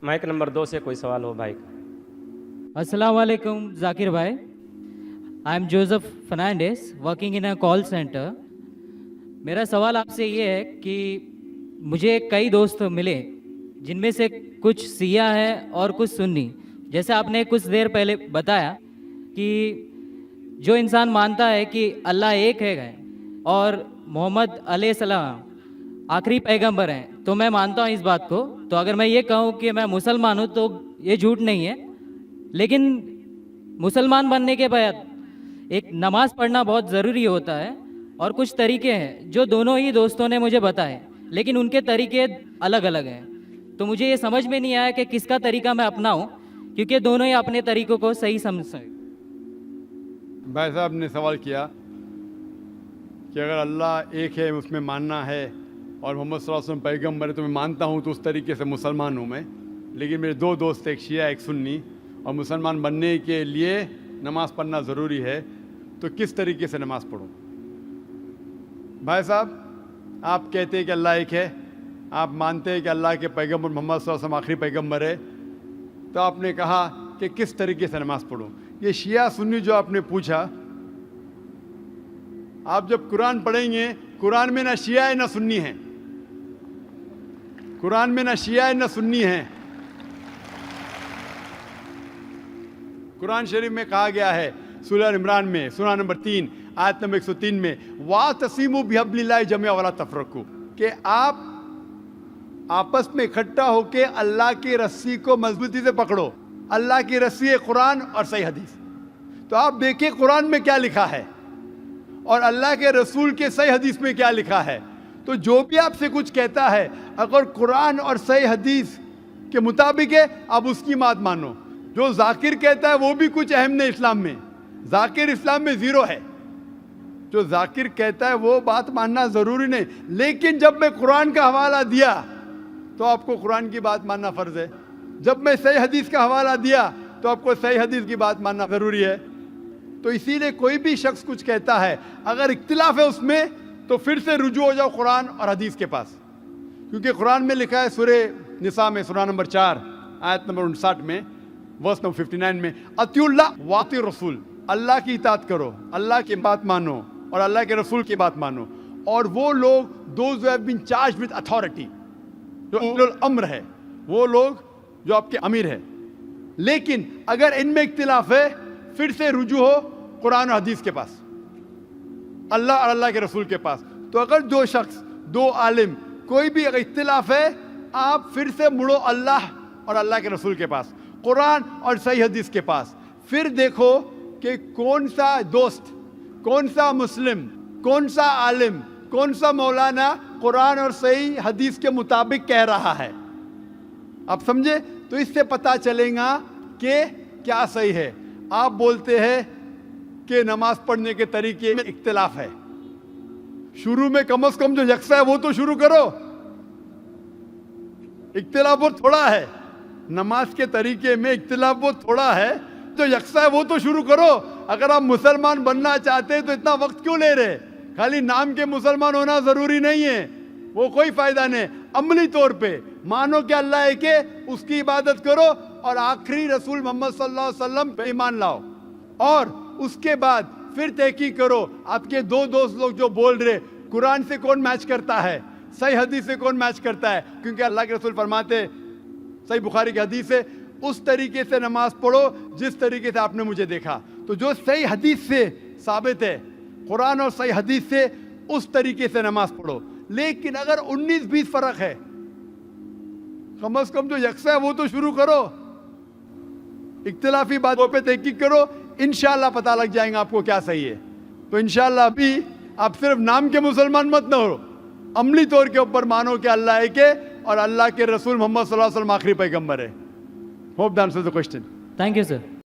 Mic number 2 سے کوئی سوال ہو بھائی کا. السلام علیکم ذاکر بھائی. I am Joseph Fernandes working in a call centre. میرا سوال آپ سے یہ ہے کہ مجھے کئی دوست ملے جن میں سے کچھ سیاہ ہیں اور کچھ سنی. جیسے آپ نے کچھ دیر پہلے بتایا کہ جو انسان مانتا ہے کہ اللہ ایک ہے اور محمد علیہ السلام آخری پیغمبر ہیں تو میں مانتا ہوں اس بات کو. تو اگر میں یہ کہوں کہ میں مسلمان ہوں تو یہ جھوٹ نہیں ہے. لیکن مسلمان بننے کے بعد ایک نماز پڑھنا بہت ضروری ہوتا ہے اور کچھ طریقے ہیں جو دونوں ہی دوستوں نے مجھے بتائے لیکن ان کے طریقے الگ الگ ہیں. تو مجھے یہ سمجھ میں نہیں آیا کہ کس کا طریقہ میں اپناؤں کیونکہ دونوں ہی اپنے طریقوں کو صحیح سمجھتے ہیں. بھائی صاحب نے سوال کیا کہ اگر اللہ ایک ہے اس میں ماننا ہے اور محمد صلی اللہ علیہ وسلم پیغمبر ہے تو میں مانتا ہوں تو اس طریقے سے مسلمان ہوں میں. لیکن میرے دو دوست ایک شیعہ ایک سنی اور مسلمان بننے کے لیے نماز پڑھنا ضروری ہے تو کس طریقے سے نماز پڑھوں؟ بھائی صاحب آپ کہتے ہیں کہ اللہ ایک ہے, آپ مانتے ہیں کہ اللہ کے پیغمبر محمد صلی اللہ علیہ وسلم آخری پیغمبر ہے, تو آپ نے کہا کہ کس طریقے سے نماز پڑھوں. یہ شیعہ سنی جو آپ نے پوچھا, آپ جب قرآن پڑھیں گے قرآن میں نہ شیعہ ہے نہ سنی ہیں, قرآن میں نہ شیعہ ہے نہ سنی ہیں. قرآن شریف میں کہا گیا ہے سورہ عمران میں سورہ نمبر 3 آیت نمبر 103 میں وَاعْتَصِمُوا بِحَبْلِ اللَّهِ جَمِيعًا وَلَا تَفَرَّقُوا, کہ آپ آپس میں اکٹھا ہو کے اللہ کی رسی کو مضبوطی سے پکڑو. اللہ کی رسی ہے قرآن اور صحیح حدیث. تو آپ دیکھیں قرآن میں کیا لکھا ہے اور اللہ کے رسول کے صحیح حدیث میں کیا لکھا ہے. تو جو بھی آپ سے کچھ کہتا ہے اگر قرآن اور صحیح حدیث کے مطابق ہے آپ اس کی بات مانو. جو ذاکر کہتا ہے وہ بھی کچھ اہم نہیں اسلام میں, ذاکر اسلام میں زیرو ہے. جو ذاکر کہتا ہے وہ بات ماننا ضروری نہیں, لیکن جب میں قرآن کا حوالہ دیا تو آپ کو قرآن کی بات ماننا فرض ہے. جب میں صحیح حدیث کا حوالہ دیا تو آپ کو صحیح حدیث کی بات ماننا ضروری ہے. تو اسی لیے کوئی بھی شخص کچھ کہتا ہے اگر اختلاف ہے اس میں تو پھر سے رجوع ہو جاؤ قرآن اور حدیث کے پاس, کیونکہ قرآن میں لکھا ہے سورہ نساء میں سورہ نمبر 4 آیت نمبر 59 میں ورس نمبر 59 میں اطیعوا اللہ واطیعوا الرسول, اللہ کی اطاعت کرو, اللہ کی بات مانو اور اللہ کے رسول کی بات مانو. اور وہ لوگ those who have been charged with authority, جو اولو الامر ہے, وہ لوگ جو آپ کے امیر ہے. لیکن اگر ان میں اختلاف ہے پھر سے رجوع ہو قرآن اور حدیث کے پاس, اللہ اور اللہ کے رسول کے پاس. تو اگر دو شخص دو عالم کوئی بھی اگر اختلاف ہے آپ پھر سے مڑو اللہ اور اللہ کے رسول کے پاس, قرآن اور صحیح حدیث کے پاس. پھر دیکھو کہ کون سا دوست, کون سا مسلم, کون سا عالم, کون سا مولانا قرآن اور صحیح حدیث کے مطابق کہہ رہا ہے. آپ سمجھے؟ تو اس سے پتہ چلے گا کہ کیا صحیح ہے. آپ بولتے ہیں کہ نماز پڑھنے کے طریقے میں اختلاف ہے, شروع میں کم از کم جو یکساں ہے وہ تو شروع کرو. اختلاف بہت تھوڑا ہے, نماز کے طریقے میں اختلاف بہت تھوڑا ہے, جو یکساں ہے وہ تو شروع کرو. اگر آپ مسلمان بننا چاہتے ہیں تو اتنا وقت کیوں لے رہے؟ خالی نام کے مسلمان ہونا ضروری نہیں ہے, وہ کوئی فائدہ نہیں. عملی طور پہ مانو کہ اللہ ہے کہ اس کی عبادت کرو اور آخری رسول محمد صلی اللہ علیہ وسلم پہ ایمان لاؤ, اور اس کے بعد پھر تحقیق کرو. آپ کے دو دوست لوگ جو بول رہے قرآن سے کون میچ کرتا ہے, صحیح حدیث سے کون میچ کرتا ہے, کیونکہ اللہ کے رسول فرماتے صحیح بخاری کی حدیث ہے اس طریقے سے نماز پڑھو جس طریقے سے آپ نے مجھے دیکھا. تو جو صحیح حدیث سے ثابت ہے, قرآن اور صحیح حدیث سے, اس طریقے سے نماز پڑھو. لیکن اگر 19-20 فرق ہے کم از کم جو یکساں ہے وہ تو شروع کرو. اختلافی باتوں پہ تحقیق کرو, انشاءاللہ پتہ لگ جائیں گا آپ کو کیا صحیح ہے. تو انشاءاللہ ابھی آپ صرف نام کے مسلمان مت نہ ہو, عملی طور کے اوپر مانو کہ اللہ ہے کہ اور اللہ کے رسول محمد صلی اللہ علیہ وسلم آخری پیغمبر ہے. Hope that answers the question. Thank you, sir.